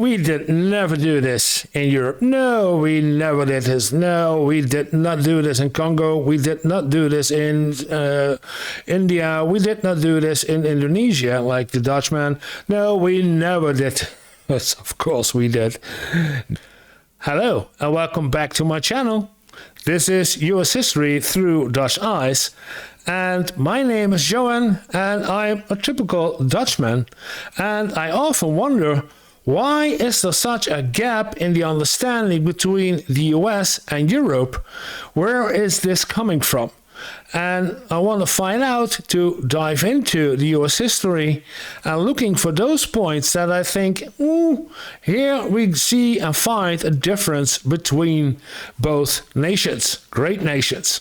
We did never do this in Europe. No, we never did this. No, we did not do this in Congo. We did not do this in India. We did not do this in Indonesia like the Dutchman. No, we never did. Yes, of course we did. Hello and welcome back to my channel. This is US History Through Dutch Eyes. And my name is Johan and I'm a typical Dutchman. And I often wonder, why is there such a gap in the understanding between the US and Europe? Where is this coming from? And I want to find out to dive into the US history and looking for those points that I think, here we see and find a difference between both nations, great nations.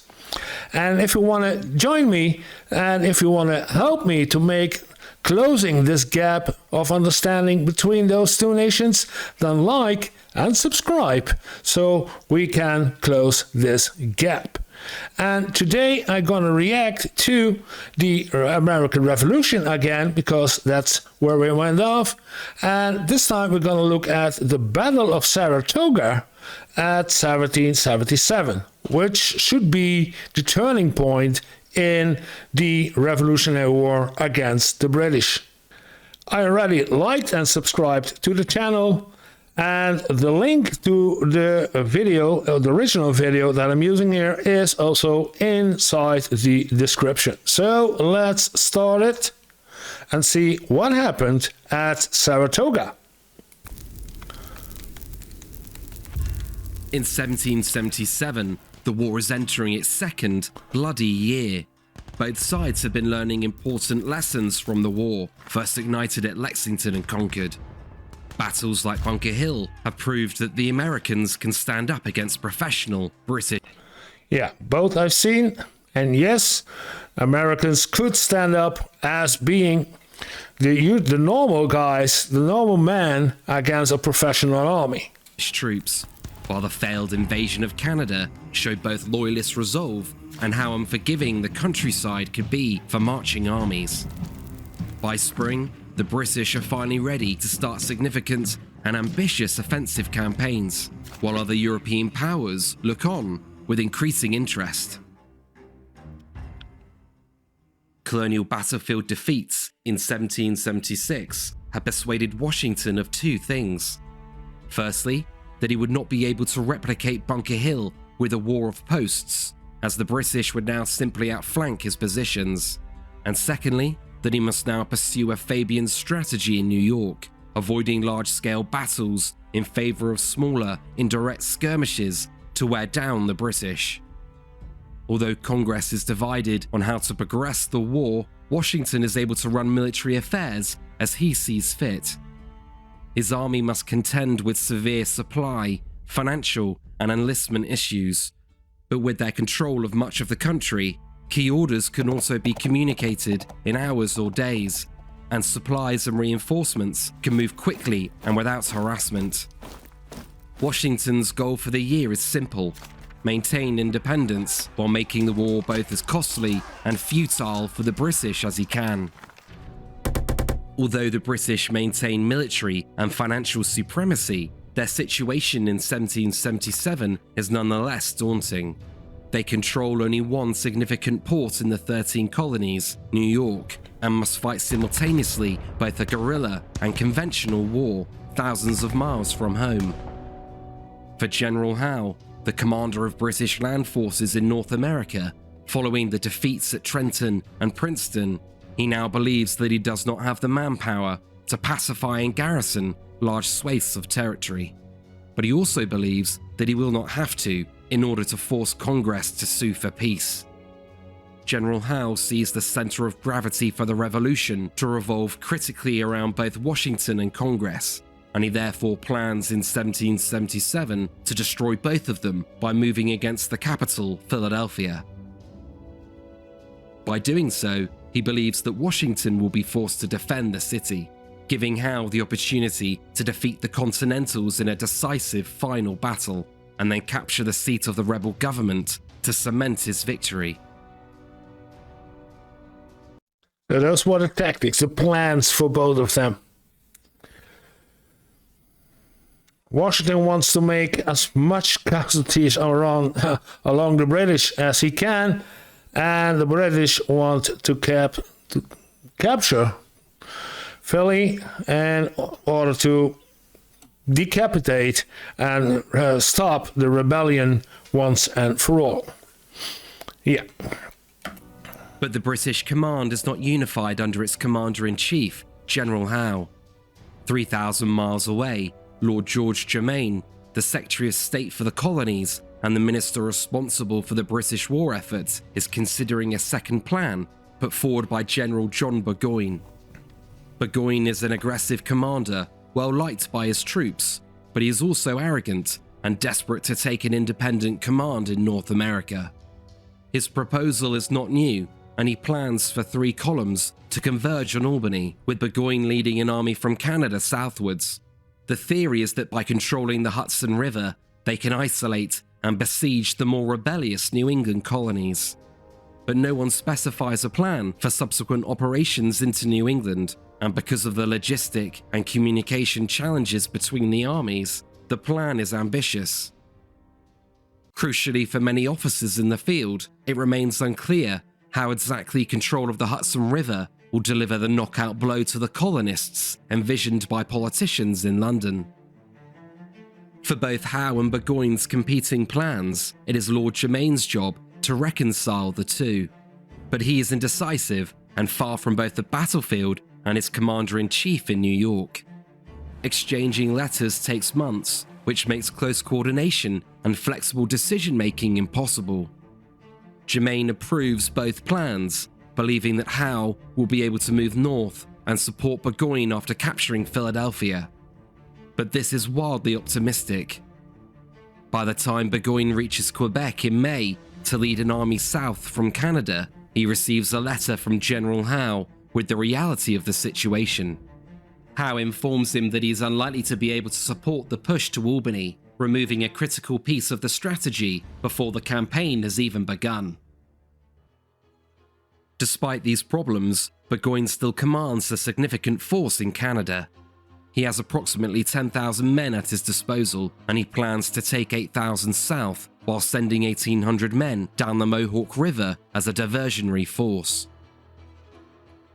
And if you want to join me and if you want to help me to make closing this gap of understanding between those two nations, then like and subscribe so we can close this gap. And today I'm going to react to the American Revolution again, because that's where we went off. And this time we're going to look at the Battle of Saratoga at 1777, which should be the turning point in the Revolutionary War against the British. I already liked and subscribed to the channel, and the link to the video, the original video that I'm using here, is also inside the description. So let's start it and see what happened at Saratoga. In 1777, the war is entering its second bloody year. Both sides have been learning important lessons from the war, first ignited at Lexington and Concord. Battles like Bunker Hill have proved that the Americans can stand up against professional British. Yeah, both I've seen, and yes, Americans could stand up as being the normal guys, the normal man against a professional army. Troops, while the failed invasion of Canada showed both loyalist resolve and how unforgiving the countryside could be for marching armies. By spring, the British are finally ready to start significant and ambitious offensive campaigns, while other European powers look on with increasing interest. Colonial battlefield defeats in 1776 had persuaded Washington of two things. Firstly, that he would not be able to replicate Bunker Hill with a war of posts, as the British would now simply outflank his positions. And secondly, that he must now pursue a Fabian strategy in New York, avoiding large-scale battles in favor of smaller, indirect skirmishes to wear down the British. Although Congress is divided on how to progress the war, Washington is able to run military affairs as he sees fit. His army must contend with severe supply, financial, and enlistment issues, but with their control of much of the country, key orders can also be communicated in hours or days, and supplies and reinforcements can move quickly and without harassment. Washington's goal for the year is simple: maintain independence while making the war both as costly and futile for the British as he can. Although the British maintain military and financial supremacy, their situation in 1777 is nonetheless daunting. They control only one significant port in the 13 colonies, New York, and must fight simultaneously both a guerrilla and conventional war thousands of miles from home. For General Howe, the commander of British land forces in North America, following the defeats at Trenton and Princeton, he now believes that he does not have the manpower to pacify and garrison large swathes of territory. But he also believes that he will not have to in order to force Congress to sue for peace. General Howe sees the center of gravity for the revolution to revolve critically around both Washington and Congress, and he therefore plans in 1777 to destroy both of them by moving against the capital, Philadelphia. By doing so, he believes that Washington will be forced to defend the city, giving Howe the opportunity to defeat the Continentals in a decisive final battle, and then capture the seat of the rebel government to cement his victory. Those were the tactics, the plans for both of them. Washington wants to make as much casualties along the British as he can, and the British want to capture Philly in order to decapitate and stop the rebellion once and for all. Yeah. But the British command is not unified under its commander-in-chief, General Howe. 3,000 miles away, Lord George Germain, the Secretary of State for the Colonies and the minister responsible for the British war effort, is considering a second plan put forward by General John Burgoyne. Burgoyne is an aggressive commander, well liked by his troops, but he is also arrogant and desperate to take an independent command in North America. His proposal is not new, and he plans for 3 columns to converge on Albany, with Burgoyne leading an army from Canada southwards. The theory is that by controlling the Hudson River, they can isolate and besiege the more rebellious New England colonies. But no one specifies a plan for subsequent operations into New England, and because of the logistic and communication challenges between the armies, the plan is ambitious. Crucially for many officers in the field, it remains unclear how exactly control of the Hudson River will deliver the knockout blow to the colonists envisioned by politicians in London. For both Howe and Burgoyne's competing plans, it is Lord Germain's job to reconcile the two. But he is indecisive and far from both the battlefield and his commander-in-chief in New York. Exchanging letters takes months, which makes close coordination and flexible decision-making impossible. Germain approves both plans, believing that Howe will be able to move north and support Burgoyne after capturing Philadelphia. But this is wildly optimistic. By the time Burgoyne reaches Quebec in May to lead an army south from Canada, he receives a letter from General Howe with the reality of the situation. Howe informs him that he is unlikely to be able to support the push to Albany, removing a critical piece of the strategy before the campaign has even begun. Despite these problems, Burgoyne still commands a significant force in Canada. He has approximately 10,000 men at his disposal, and he plans to take 8,000 south while sending 1,800 men down the Mohawk River as a diversionary force.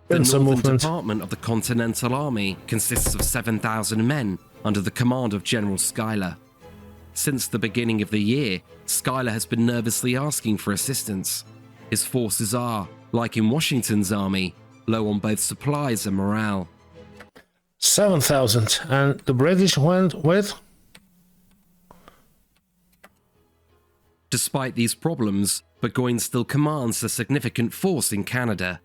The Northern Department of the Continental Army consists of 7,000 men under the command of General Schuyler. Since the beginning of the year, Schuyler has been nervously asking for assistance. His forces are, like in Washington's army, low on both supplies and morale. 7,000, and the British went with? Despite these problems, Burgoyne still commands a significant force in Canada.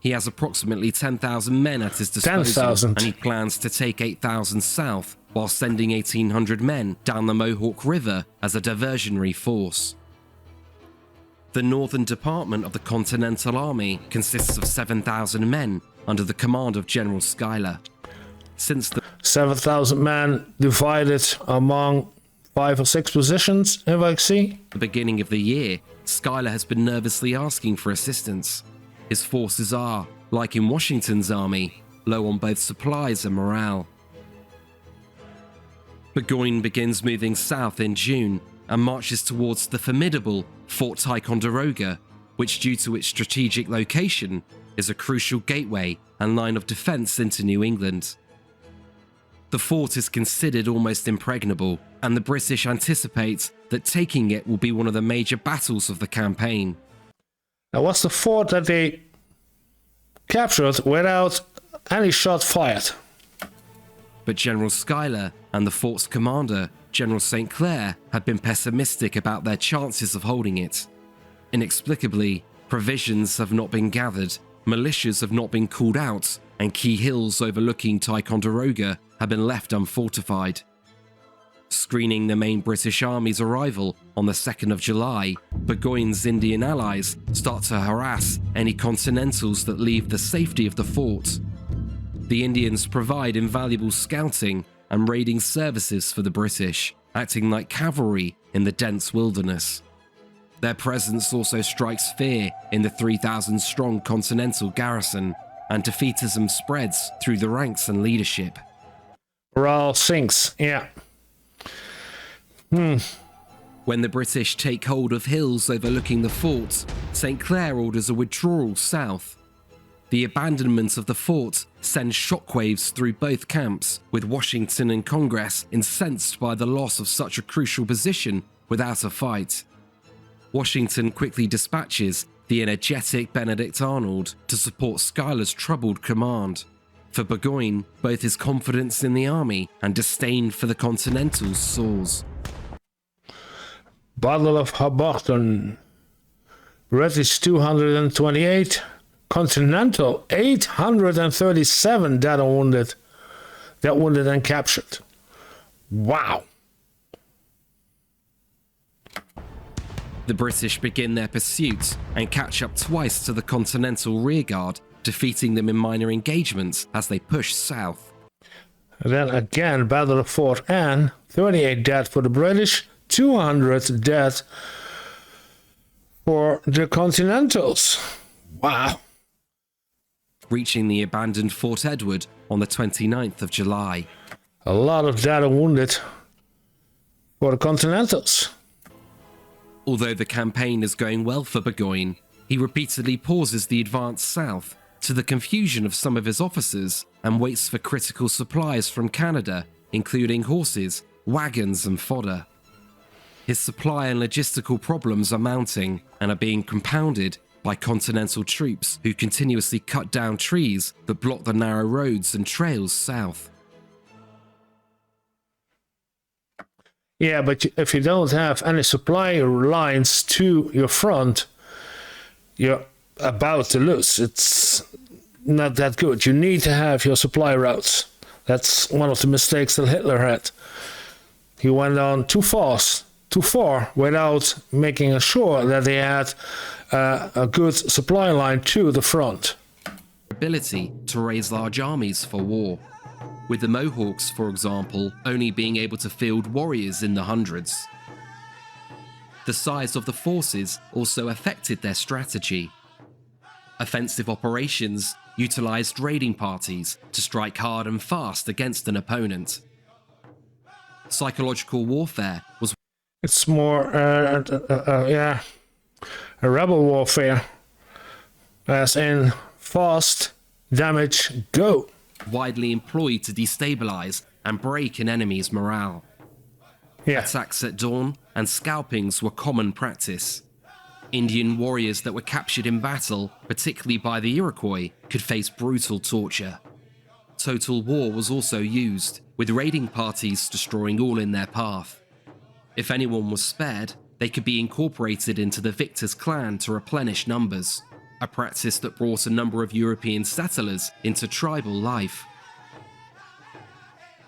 He has approximately 10,000 men at his disposal, 10,000. and he plans to take 8,000 south while sending 1,800 men down the Mohawk River as a diversionary force. The Northern Department of the Continental Army consists of 7,000 men under the command of General Schuyler. Since the 7,000 men divided among 5 or 6 positions, if I see. The beginning of the year, Schuyler has been nervously asking for assistance. His forces are, like in Washington's army, low on both supplies and morale. Burgoyne begins moving south in June and marches towards the formidable Fort Ticonderoga, which, due to its strategic location, is a crucial gateway and line of defense into New England. The fort is considered almost impregnable, and the British anticipate that taking it will be one of the major battles of the campaign. Now, what's the fort that they captured without any shot fired? But General Schuyler and the fort's commander, General St. Clair, had been pessimistic about their chances of holding it. Inexplicably, provisions have not been gathered, militias have not been called out, and key hills overlooking Ticonderoga have been left unfortified. Screening the main British army's arrival on the 2nd of July, Burgoyne's Indian allies start to harass any Continentals that leave the safety of the fort. The Indians provide invaluable scouting and raiding services for the British, acting like cavalry in the dense wilderness. Their presence also strikes fear in the 3,000-strong Continental garrison, and defeatism spreads through the ranks and leadership. Morale sinks, yeah. When the British take hold of hills overlooking the fort, St. Clair orders a withdrawal south. The abandonment of the fort sends shockwaves through both camps, with Washington and Congress incensed by the loss of such a crucial position without a fight. Washington quickly dispatches the energetic Benedict Arnold to support Schuyler's troubled command. For Burgoyne, both his confidence in the army and disdain for the Continentals soars. Battle of Hoboken. British 228, Continental 837 dead and wounded. Dead, wounded and captured. Wow. The British begin their pursuit and catch up twice to the Continental rearguard, defeating them in minor engagements as they push south. And then again, Battle of Fort Anne, 38 dead for the British, 200 dead for the Continentals. Wow. Reaching the abandoned Fort Edward on the 29th of July. A lot of dead and wounded for the Continentals. Although the campaign is going well for Burgoyne, he repeatedly pauses the advance south, to the confusion of some of his officers, and waits for critical supplies from Canada, including horses, wagons and fodder. His supply and logistical problems are mounting and are being compounded by Continental troops who continuously cut down trees that block the narrow roads and trails south. Yeah, but if you don't have any supply lines to your front, you're about to lose. It's not that good. You need to have your supply routes. That's one of the mistakes that Hitler had. He went on too far without making sure that they had a good supply line to the front. Ability to raise large armies for war, with the Mohawks, for example, only being able to field warriors in the hundreds. The size of the forces also affected their strategy. Offensive operations utilized raiding parties to strike hard and fast against an opponent. Psychological warfare was... It's more, a rebel warfare, as in fast, damage, go. widely employed to destabilize and break an enemy's morale. Yeah. Attacks at dawn and scalpings were common practice. Indian warriors that were captured in battle, particularly by the Iroquois, could face brutal torture. Total war was also used, with raiding parties destroying all in their path. If anyone was spared, they could be incorporated into the victor's clan to replenish numbers, a practice that brought a number of European settlers into tribal life.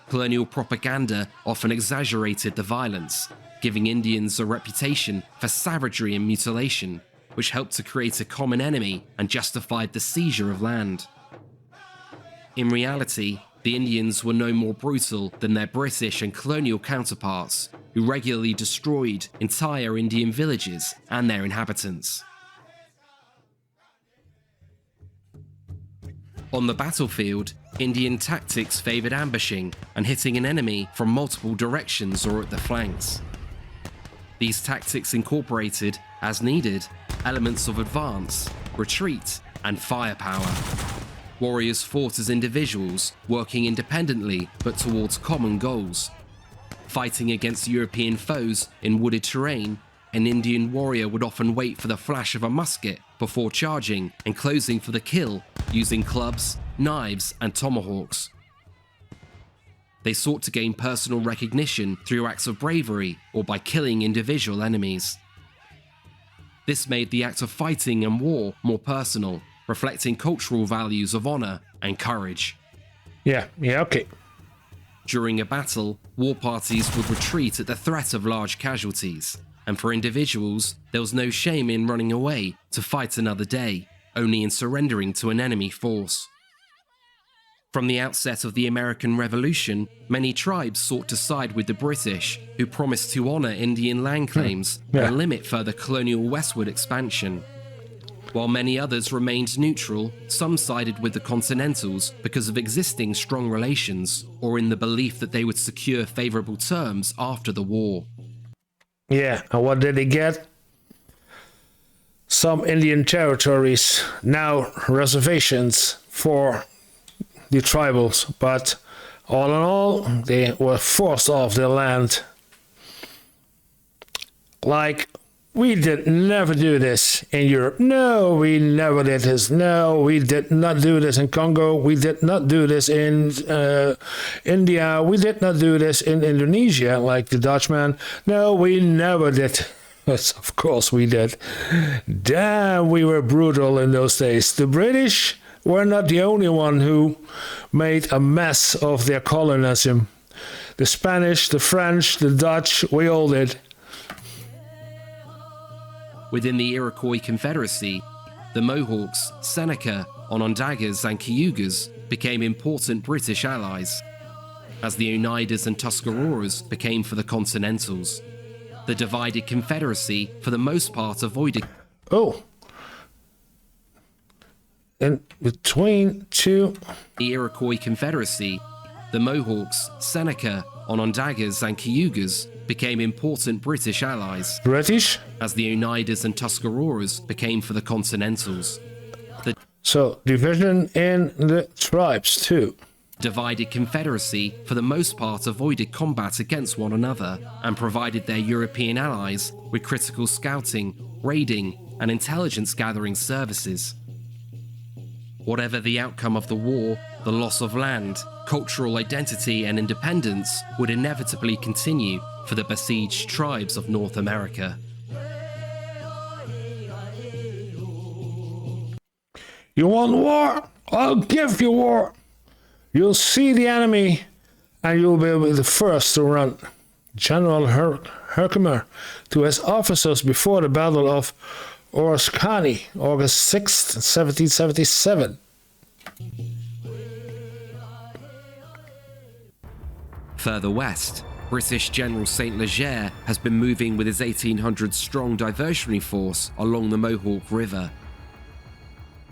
Colonial propaganda often exaggerated the violence, giving Indians a reputation for savagery and mutilation, which helped to create a common enemy and justified the seizure of land. In reality, the Indians were no more brutal than their British and colonial counterparts, who regularly destroyed entire Indian villages and their inhabitants. On the battlefield, Indian tactics favoured ambushing and hitting an enemy from multiple directions or at the flanks. These tactics incorporated, as needed, elements of advance, retreat, and firepower. Warriors fought as individuals, working independently but towards common goals. Fighting against European foes in wooded terrain, an Indian warrior would often wait for the flash of a musket before charging and closing for the kill using clubs, knives, and tomahawks. They sought to gain personal recognition through acts of bravery or by killing individual enemies. This made the act of fighting and war more personal, reflecting cultural values of honor and courage. Yeah, okay. During a battle, war parties would retreat at the threat of large casualties, and for individuals, there was no shame in running away to fight another day, only in surrendering to an enemy force. From the outset of the American Revolution, many tribes sought to side with the British, who promised to honor Indian land claims and limit further colonial westward expansion. While many others remained neutral, some sided with the Continentals because of existing strong relations, or in the belief that they would secure favorable terms after the war. Yeah, and what did they get? Some Indian territories, now reservations for the tribals, but all in all, they were forced off their land. Like, we did never do this in Europe. No, we never did this. No, we did not do this in Congo. We did not do this in India. We did not do this in Indonesia, like the Dutchman. No, we never did. Yes, of course we did. Damn, we were brutal in those days. The British were not the only one who made a mess of their colonialism. The Spanish, the French, the Dutch, we all did. Within the Iroquois Confederacy, the Mohawks, Seneca, Onondagas and Cayugas became important British allies, as the Oneidas and Tuscaroras became for the Continentals. The divided Confederacy, for the most part, avoided... Oh. And between two... The Iroquois Confederacy, the Mohawks, Seneca, Onondagas and Cayugas became important British allies. British? As the Oneidas and Tuscaroras became for the Continentals. So, division in the tribes too. Divided Confederacy, for the most part, avoided combat against one another and provided their European allies with critical scouting, raiding, and intelligence gathering services. Whatever the outcome of the war, the loss of land, cultural identity, and independence would inevitably continue for the besieged tribes of North America. You want war? I'll give you war. You'll see the enemy and you'll be the first to run. General Herkimer to his officers before the Battle of Oriskany, August 6th, 1777. Further west, British General St. Leger has been moving with his 1,800-strong diversionary force along the Mohawk River.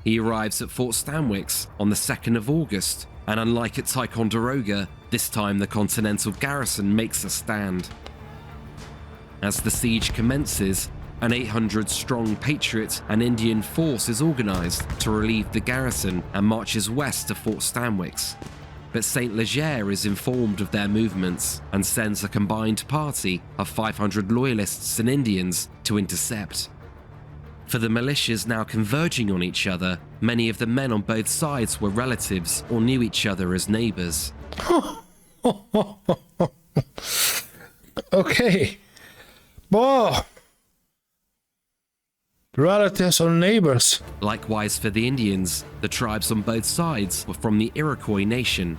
He arrives at Fort Stanwix on the 2nd of August, and unlike at Ticonderoga, this time the Continental garrison makes a stand. As the siege commences, an 800-strong Patriot and Indian force is organized to relieve the garrison and marches west to Fort Stanwix. But St. Leger is informed of their movements and sends a combined party of 500 loyalists and Indians to intercept. For the militias now converging on each other, many of the men on both sides were relatives or knew each other as neighbors. Okay. Boy. Relatives or neighbors. Likewise for the Indians, the tribes on both sides were from the Iroquois nation.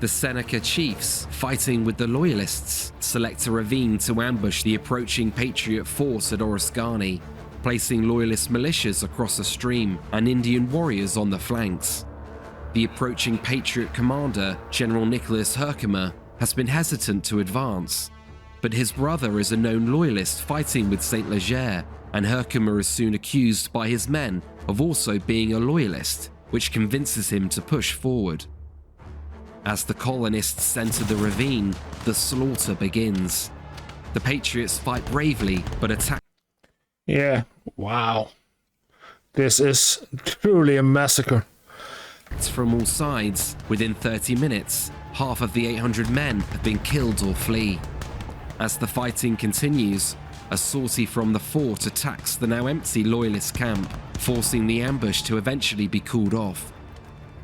The Seneca chiefs, fighting with the Loyalists, select a ravine to ambush the approaching Patriot force at Oriskany, placing Loyalist militias across a stream and Indian warriors on the flanks. The approaching Patriot commander, General Nicholas Herkimer, has been hesitant to advance, but his brother is a known Loyalist fighting with St. Leger, and Herkimer is soon accused by his men of also being a Loyalist, which convinces him to push forward. As the colonists enter the ravine, the slaughter begins. The Patriots fight bravely, but attack. Yeah, wow. This is truly a massacre. From all sides. Within 30 minutes, half of the 800 men have been killed or flee. As the fighting continues, a sortie from the fort attacks the now empty Loyalist camp, forcing the ambush to eventually be called off.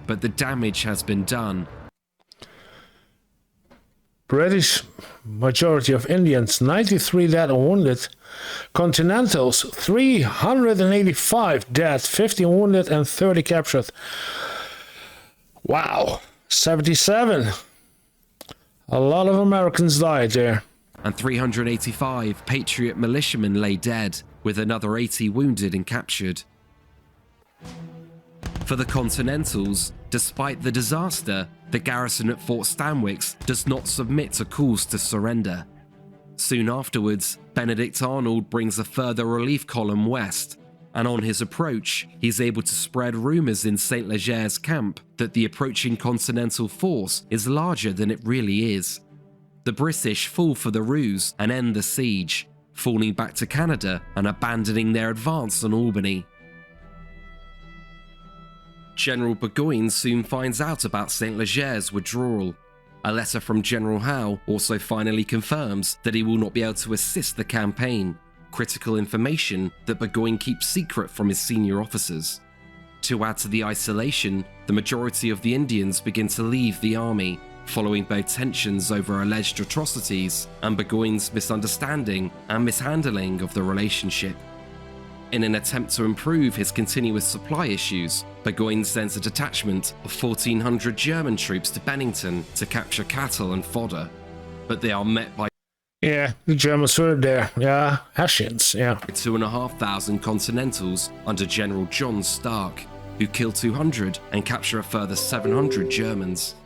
But the damage has been done. British majority of Indians, 93 dead and wounded. Continentals, 385 dead, 50 wounded and 30 captured. Wow, 77. A lot of Americans died there. And 385 Patriot militiamen lay dead, with another 80 wounded and captured. For the Continentals, despite the disaster, the garrison at Fort Stanwix does not submit to calls to surrender. Soon afterwards, Benedict Arnold brings a further relief column west, and on his approach, he's able to spread rumors in St. Leger's camp that the approaching Continental force is larger than it really is. The British fall for the ruse and end the siege, falling back to Canada and abandoning their advance on Albany. General Burgoyne soon finds out about St. Leger's withdrawal. A letter from General Howe also finally confirms that he will not be able to assist the campaign, critical information that Burgoyne keeps secret from his senior officers. To add to the isolation, the majority of the Indians begin to leave the army, following both tensions over alleged atrocities and Burgoyne's misunderstanding and mishandling of the relationship. In an attempt to improve his continuous supply issues, Burgoyne sends a detachment of 1,400 German troops to Bennington to capture cattle and fodder, but they are met by Yeah, the Germans were there. Yeah, Hessians, yeah. 2,500 Continentals under General John Stark, who kill 200 and capture a further 700 Germans.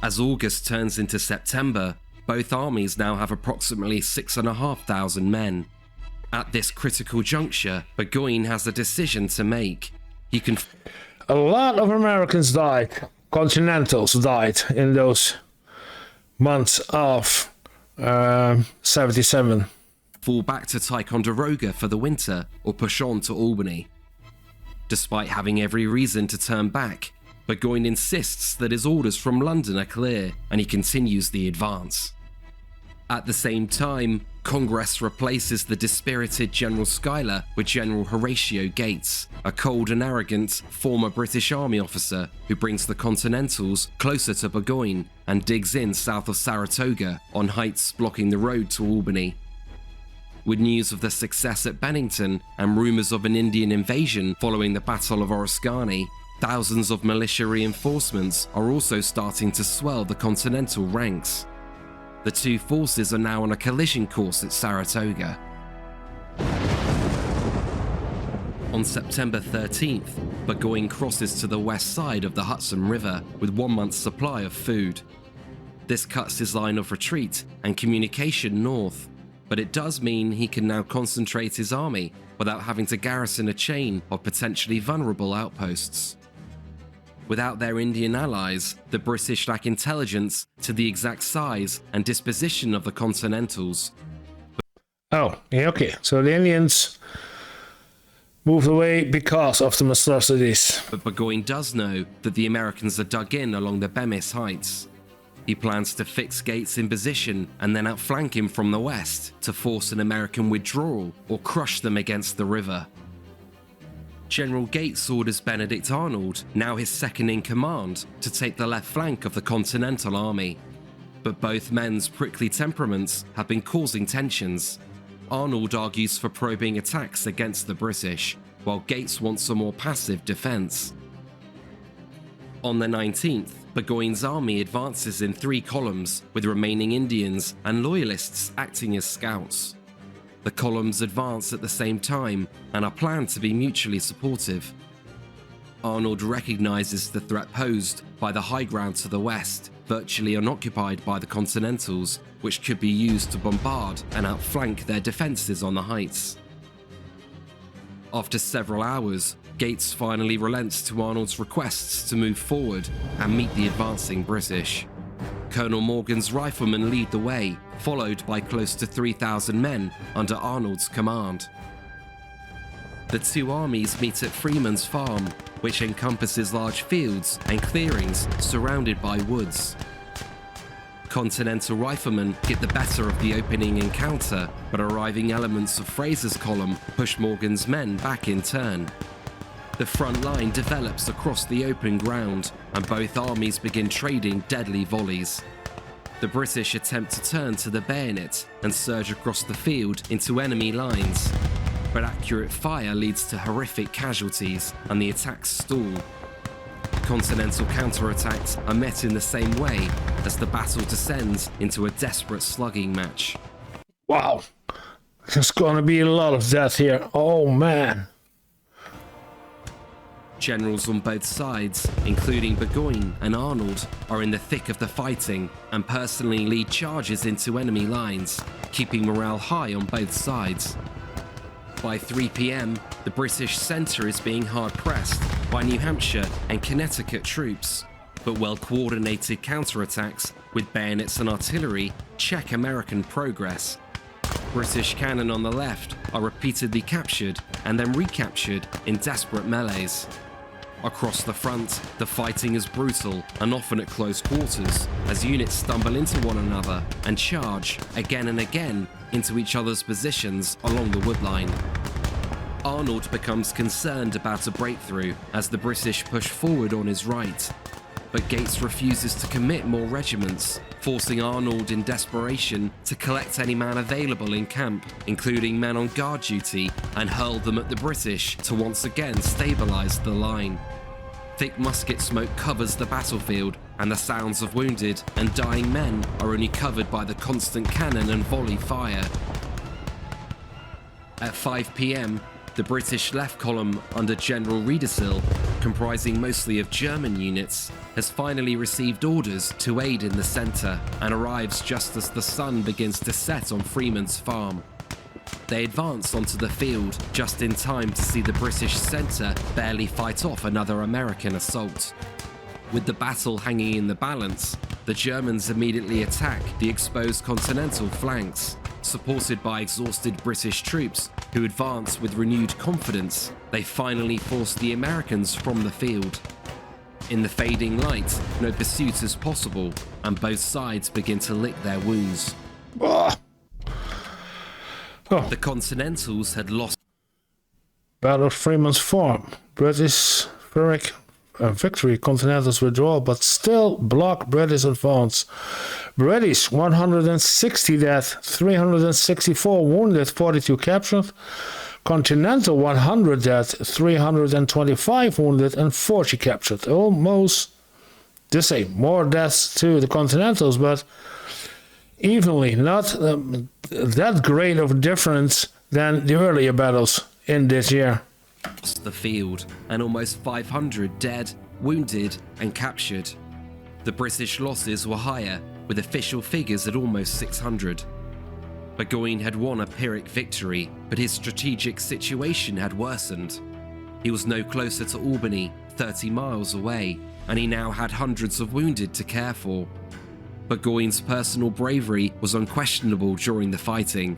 As August turns into September, both armies now have approximately 6,500 men. At this critical juncture, Burgoyne has a decision to make. He can... A lot of Americans died. Continentals died in those months of 77. fall back to Ticonderoga for the winter or push on to Albany. Despite having every reason to turn back, Burgoyne insists that his orders from London are clear and he continues the advance. At the same time, Congress replaces the dispirited General Schuyler with General Horatio Gates, a cold and arrogant former British Army officer who brings the Continentals closer to Burgoyne and digs in south of Saratoga on heights blocking the road to Albany. With news of the success at Bennington and rumours of an Indian invasion following the Battle of Oriskany, thousands of militia reinforcements are also starting to swell the Continental ranks. The two forces are now on a collision course at Saratoga. On September 13th, Burgoyne crosses to the west side of the Hudson River with 1 month's supply of food. This cuts his line of retreat and communication north, but it does mean he can now concentrate his army without having to garrison a chain of potentially vulnerable outposts. Without their Indian allies, the British lack intelligence to the exact size and disposition of the Continentals. Oh, yeah, okay. So the Indians moved away because of the monstrosities. But Burgoyne does know that the Americans are dug in along the Bemis Heights. He plans to fix Gates in position and then outflank him from the west to force an American withdrawal or crush them against the river. General Gates orders Benedict Arnold, now his second in command, to take the left flank of the Continental Army. But both men's prickly temperaments have been causing tensions. Arnold argues for probing attacks against the British, while Gates wants a more passive defense. On the 19th, Burgoyne's army advances in 3 columns, with remaining Indians and Loyalists acting as scouts. The columns advance at the same time and are planned to be mutually supportive. Arnold recognizes the threat posed by the high ground to the west, virtually unoccupied by the Continentals, which could be used to bombard and outflank their defenses on the heights. After several hours, Gates finally relents to Arnold's requests to move forward and meet the advancing British. Colonel Morgan's riflemen lead the way, followed by close to 3,000 men under Arnold's command. The two armies meet at Freeman's Farm, which encompasses large fields and clearings surrounded by woods. Continental riflemen get the better of the opening encounter, but arriving elements of Fraser's column push Morgan's men back in turn. The front line develops across the open ground, and both armies begin trading deadly volleys. The British attempt to turn to the bayonet and surge across the field into enemy lines, but accurate fire leads to horrific casualties and the attacks stall. Continental counterattacks are met in the same way as the battle descends into a desperate slugging match. Wow. There's gonna be a lot of death here. Oh man. Generals on both sides, including Burgoyne and Arnold, are in the thick of the fighting and personally lead charges into enemy lines, keeping morale high on both sides. By 3 p.m, the British centre is being hard-pressed by New Hampshire and Connecticut troops, but well-coordinated counterattacks with bayonets and artillery check American progress. British cannon on the left are repeatedly captured and then recaptured in desperate melees. Across the front, the fighting is brutal and often at close quarters as units stumble into one another and charge again and again into each other's positions along the woodline. Arnold becomes concerned about a breakthrough as the British push forward on his right, but Gates refuses to commit more regiments, forcing Arnold in desperation to collect any man available in camp, including men on guard duty, and hurl them at the British to once again stabilise the line. Thick musket smoke covers the battlefield, and the sounds of wounded and dying men are only covered by the constant cannon and volley fire. At 5 p.m, the British left column under General Riedesel, comprising mostly of German units, has finally received orders to aid in the centre and arrives just as the sun begins to set on Freeman's Farm. They advance onto the field just in time to see the British centre barely fight off another American assault. With the battle hanging in the balance, the Germans immediately attack the exposed continental flanks. Supported by exhausted British troops who advance with renewed confidence, they finally force the Americans from the field. In the fading light, no pursuit is possible, and both sides begin to lick their wounds. The Continentals had lost. Battle of Freeman's Farm. British Pyrrhic victory, Continentals withdraw, but still block British advance. British 160 dead, 364 wounded, 42 captured. Continental 100 dead, 325 wounded, and 40 captured. Almost the same. More deaths to the Continentals, but evenly, not that great of a difference than the earlier battles in this year. The field, and almost 500 dead, wounded, and captured. The British losses were higher, with official figures at almost 600. Burgoyne had won a Pyrrhic victory, but his strategic situation had worsened. He was no closer to Albany, 30 miles away, and he now had hundreds of wounded to care for. Burgoyne's personal bravery was unquestionable during the fighting,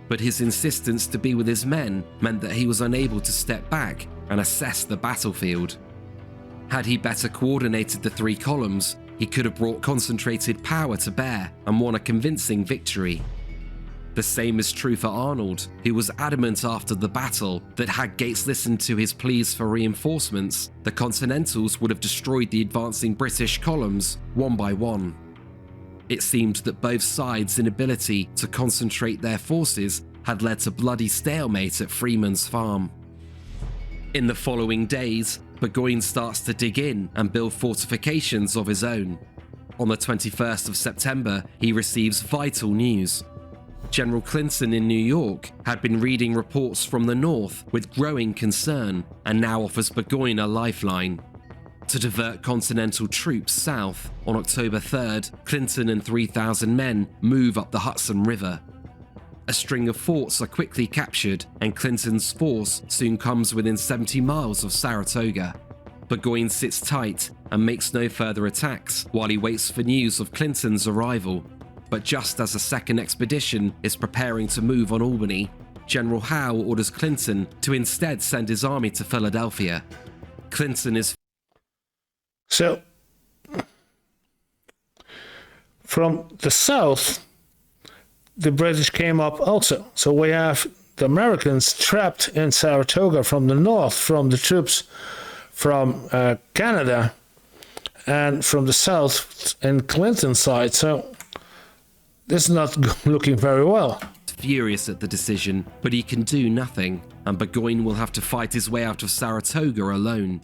but his insistence to be with his men meant that he was unable to step back and assess the battlefield. Had he better coordinated the three columns, he could have brought concentrated power to bear and won a convincing victory. The same is true for Arnold, who was adamant after the battle that had Gates listened to his pleas for reinforcements, the Continentals would have destroyed the advancing British columns one by one. It seemed that both sides' inability to concentrate their forces had led to bloody stalemate at Freeman's Farm. In the following days, Burgoyne starts to dig in and build fortifications of his own. On the 21st of September, he receives vital news. General Clinton in New York had been reading reports from the north with growing concern and now offers Burgoyne a lifeline. To divert Continental troops south, on October 3rd, Clinton and 3,000 men move up the Hudson River. A string of forts are quickly captured, and Clinton's force soon comes within 70 miles of Saratoga. Burgoyne sits tight and makes no further attacks while he waits for news of Clinton's arrival. But just as a second expedition is preparing to move on Albany, General Howe orders Clinton to instead send his army to Philadelphia. Clinton is So, from the south, the British came up also. So we have the Americans trapped in Saratoga from the north, from the troops from Canada, and from the south in Clinton's side. So this is not looking very well. Furious at the decision, but he can do nothing, and Burgoyne will have to fight his way out of Saratoga alone.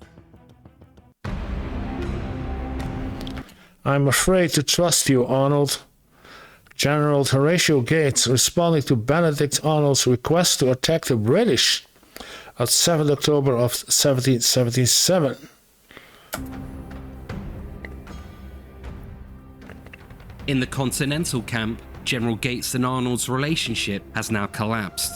I'm afraid to trust you, Arnold. General Horatio Gates responding to Benedict Arnold's request to attack the British on 7th October of 1777. In the Continental camp, General Gates and Arnold's relationship has now collapsed.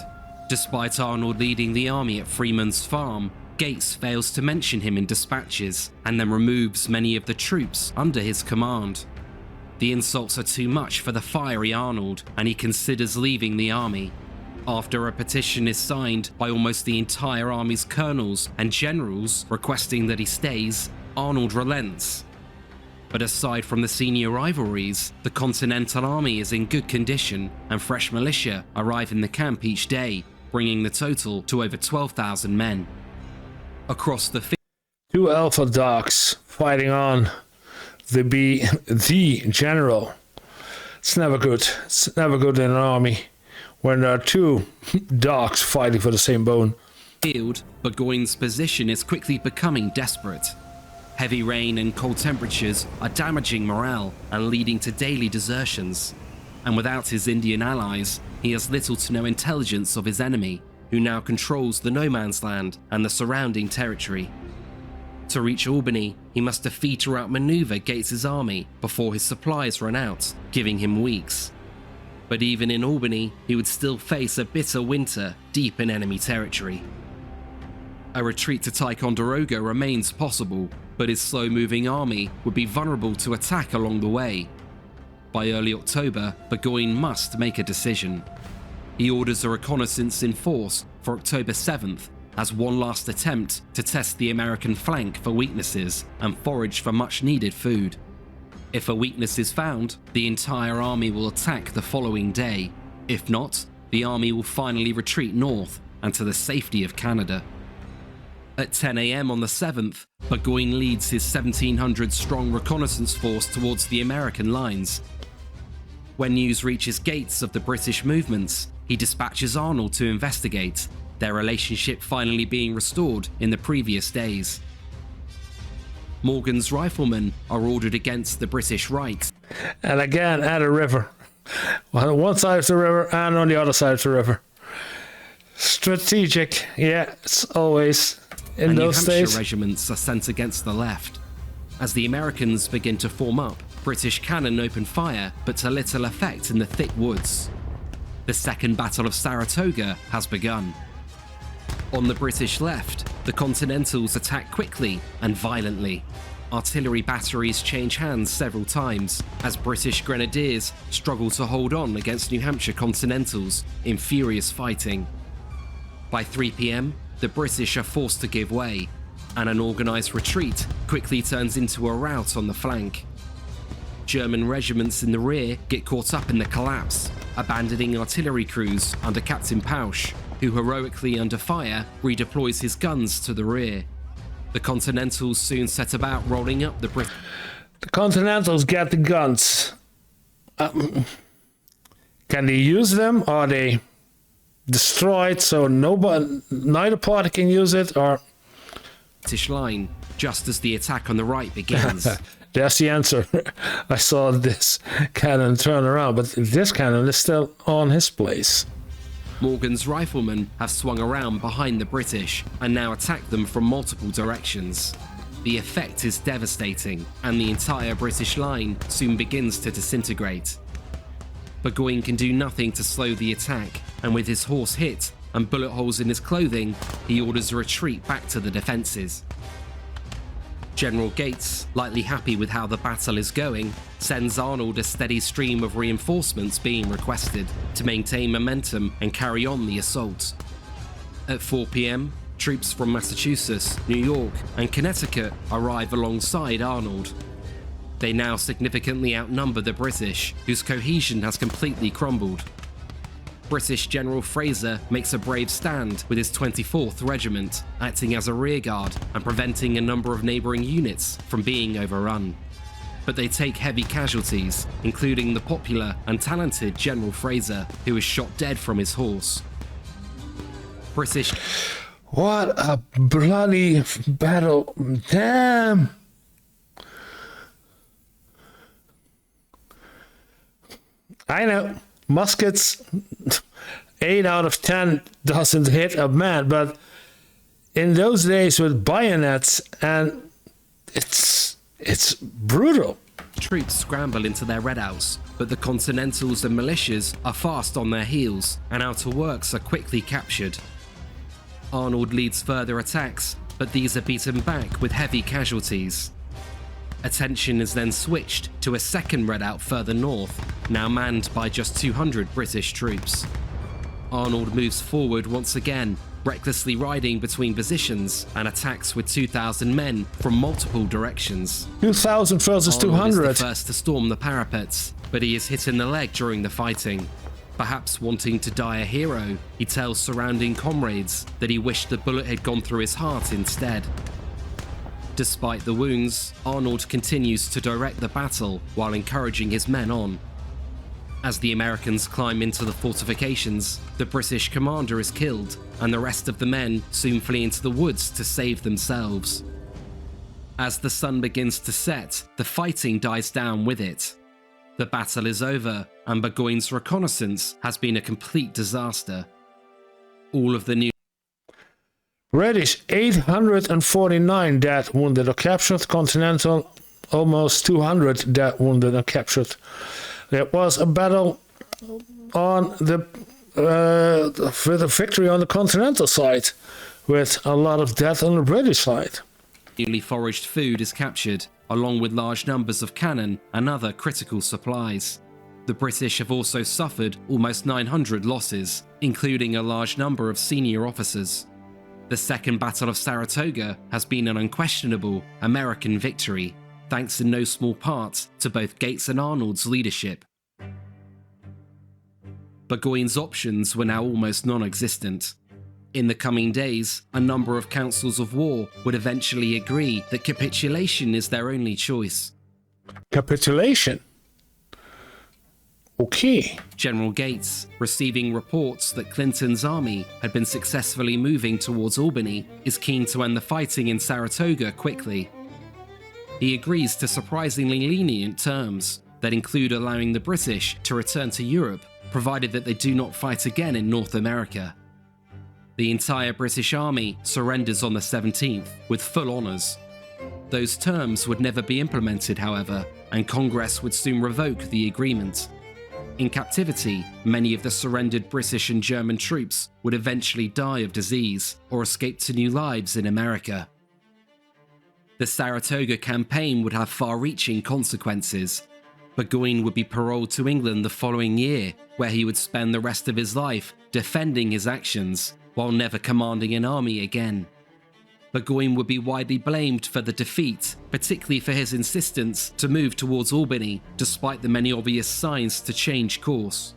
Despite Arnold leading the army at Freeman's Farm, Gates fails to mention him in dispatches and then removes many of the troops under his command. The insults are too much for the fiery Arnold, and he considers leaving the army. After a petition is signed by almost the entire army's colonels and generals requesting that he stays, Arnold relents. But aside from the senior rivalries, the Continental Army is in good condition and fresh militia arrive in the camp each day, bringing the total to over 12,000 men. Across the two alpha dogs fighting on the general. It's never good. It's never good in an army when there are two dogs fighting for the same bone. Field, Burgoyne's position is quickly becoming desperate. Heavy rain and cold temperatures are damaging morale and leading to daily desertions. And without his Indian allies, he has little to no intelligence of his enemy, who now controls the no man's land and the surrounding territory. To reach Albany, he must defeat or outmaneuver Gates's army before his supplies run out, giving him weeks. But even in Albany, he would still face a bitter winter deep in enemy territory. A retreat to Ticonderoga remains possible, but his slow-moving army would be vulnerable to attack along the way. By early October, Burgoyne must make a decision. He orders a reconnaissance in force for October 7th as one last attempt to test the American flank for weaknesses and forage for much-needed food. If a weakness is found, the entire army will attack the following day. If not, the army will finally retreat north and to the safety of Canada. At 10 AM on the 7th, Burgoyne leads his 1,700-strong reconnaissance force towards the American lines. When news reaches Gates of the British movements, he dispatches Arnold to investigate, their relationship finally being restored in the previous days. Morgan's riflemen are ordered against the British right. And again, at a river. On one side of the river and on the other side of the river. Strategic, yeah, it's always in and those New Hampshire days. regiments are sent against the left. As the Americans begin to form up, British cannon open fire, but to little effect in the thick woods. The Second Battle of Saratoga has begun. On the British left, the Continentals attack quickly and violently. Artillery batteries change hands several times as British grenadiers struggle to hold on against New Hampshire Continentals in furious fighting. By 3 PM, the British are forced to give way, and an organised retreat quickly turns into a rout on the flank. German regiments in the rear get caught up in the collapse, abandoning artillery crews under Captain Pausch, who heroically under fire redeploys his guns to the rear. The Continentals soon set about rolling up the British. The Continentals get the guns. Can they use them? Are they destroyed so neither party can use it? Or British line, just as the attack on the right begins. there's the answer. I saw this cannon turn around, but this cannon is still on his place. Morgan's riflemen have swung around behind the British and now attack them from multiple directions. The effect is devastating, and the entire British line soon begins to disintegrate. Burgoyne can do nothing to slow the attack, and with his horse hit and bullet holes in his clothing, he orders a retreat back to the defences. General Gates, lightly happy with how the battle is going, sends Arnold a steady stream of reinforcements being requested to maintain momentum and carry on the assault. At 4 PM, troops from Massachusetts, New York, and Connecticut arrive alongside Arnold. They now significantly outnumber the British, whose cohesion has completely crumbled. British General Fraser makes a brave stand with his 24th Regiment, acting as a rearguard and preventing a number of neighbouring units from being overrun. But they take heavy casualties, including the popular and talented General Fraser, who is shot dead from his horse. British. What a bloody battle. Damn. I know. Muskets, 8 out of 10 doesn't hit a man, but in those days with bayonets, and it's brutal. Troops scramble into their redouts, but the Continentals and militias are fast on their heels, and outer works are quickly captured. Arnold leads further attacks, but these are beaten back with heavy casualties. Attention is then switched to a second redoubt further north, now manned by just 200 British troops. Arnold moves forward once again, recklessly riding between positions and attacks with 2,000 men from multiple directions. 2,000 versus Arnold is 200. the first to storm the parapets, but he is hit in the leg during the fighting. Perhaps wanting to die a hero, he tells surrounding comrades that he wished the bullet had gone through his heart instead. Despite the wounds, Arnold continues to direct the battle while encouraging his men on. As the Americans climb into the fortifications, the British commander is killed, and the rest of the men soon flee into the woods to save themselves. As the sun begins to set, the fighting dies down with it. The battle is over, and Burgoyne's reconnaissance has been a complete disaster. All of the new British 849 dead, wounded or captured. Continental almost 200 dead, wounded and captured. There was a battle on the with a victory on the Continental side, with a lot of death on the British side. newly foraged food is captured, along with large numbers of cannon and other critical supplies. The British have also suffered almost 900 losses, including a large number of senior officers. The Second Battle of Saratoga has been an unquestionable American victory, thanks in no small part to both Gates and Arnold's leadership. Burgoyne's options were now almost non-existent. In the coming days, a number of councils of war would eventually agree that capitulation is their only choice. Capitulation? Okay. General Gates, receiving reports that Clinton's army had been successfully moving towards Albany, is keen to end the fighting in Saratoga quickly. He agrees to surprisingly lenient terms that include allowing the British to return to Europe, provided that they do not fight again in North America. The entire British army surrenders on the 17th with full honours. Those terms would never be implemented, however, and Congress would soon revoke the agreement. In captivity, many of the surrendered British and German troops would eventually die of disease or escape to new lives in America. The Saratoga campaign would have far-reaching consequences. Burgoyne would be paroled to England the following year, where he would spend the rest of his life defending his actions, while never commanding an army again. Burgoyne would be widely blamed for the defeat, particularly for his insistence to move towards Albany, despite the many obvious signs to change course.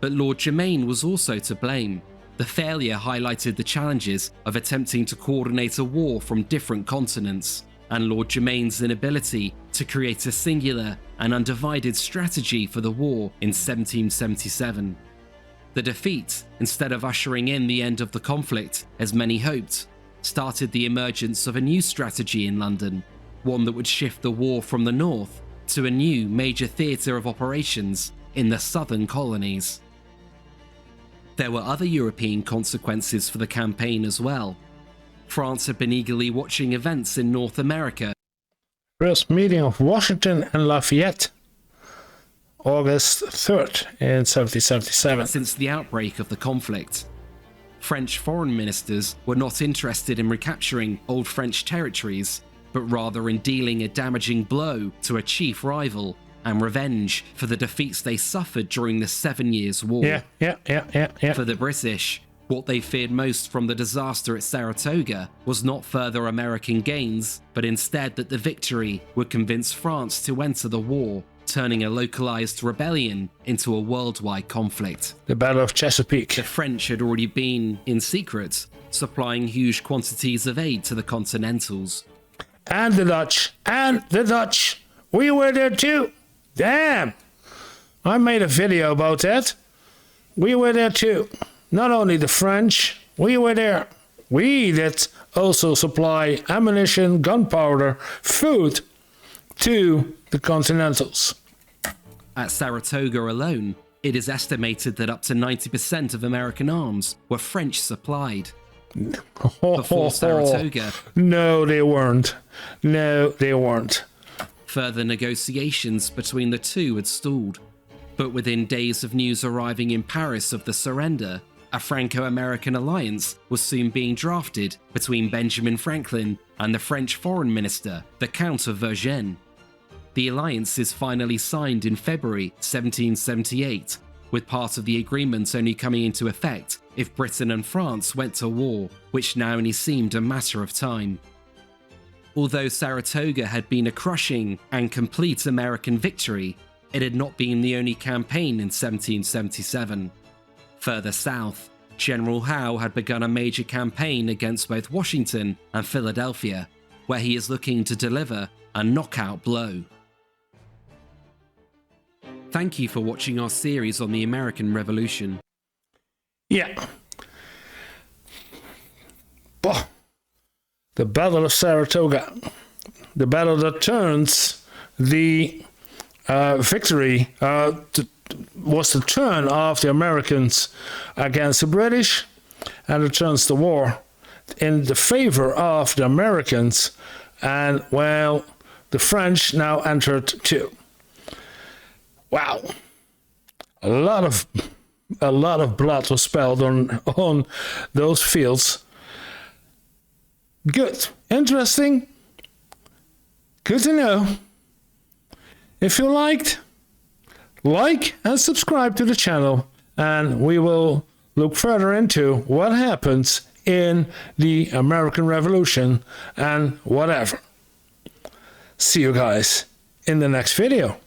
But Lord Germain was also to blame. The failure highlighted the challenges of attempting to coordinate a war from different continents, and Lord Germain's inability to create a singular and undivided strategy for the war in 1777. The defeat, instead of ushering in the end of the conflict, as many hoped, started the emergence of a new strategy in London, one that would shift the war from the north to a new major theatre of operations in the southern colonies. There were other European consequences for the campaign as well. France had been eagerly watching events in North America. First meeting of Washington and Lafayette, August 3rd in 1777. Since the outbreak of the conflict, French foreign ministers were not interested in recapturing old French territories, but rather in dealing a damaging blow to a chief rival and revenge for the defeats they suffered during the 7 Years' War. Yeah. For the British, what they feared most from the disaster at Saratoga was not further American gains, but instead that the victory would convince France to enter the war, turning a localized rebellion into a worldwide conflict. The Battle of Chesapeake. The French had already been, in secret, supplying huge quantities of aid to the Continentals. And the Dutch. We were there too. Damn. I made a video about that. We were there too. Not only the French, we were there. We did also supply ammunition, gunpowder, food to the Continentals. At Saratoga alone, it is estimated that up to 90% of American arms were French supplied. Before Saratoga, No, they weren't. further negotiations between the two had stalled. But within days of news arriving in Paris of the surrender, a Franco-American alliance was soon being drafted between Benjamin Franklin and the French foreign minister, the Count of Vergennes. The alliance is finally signed in February 1778, with part of the agreement only coming into effect if Britain and France went to war, which now only seemed a matter of time. Although Saratoga had been a crushing and complete American victory, it had not been the only campaign in 1777. Further south, General Howe had begun a major campaign against both Washington and Philadelphia, where he is looking to deliver a knockout blow. Thank you for watching our series on the American Revolution. Yeah. Bah. The Battle of Saratoga. The battle that turns the victory was the turn of the Americans against the British, and it turns the war in the favor of the Americans, and well, the French now entered too. Wow, a lot of blood was spilled on those fields. Good, interesting, good to know. If you liked, like and subscribe to the channel, and we will look further into what happens in the American Revolution and whatever. See you guys in the next video.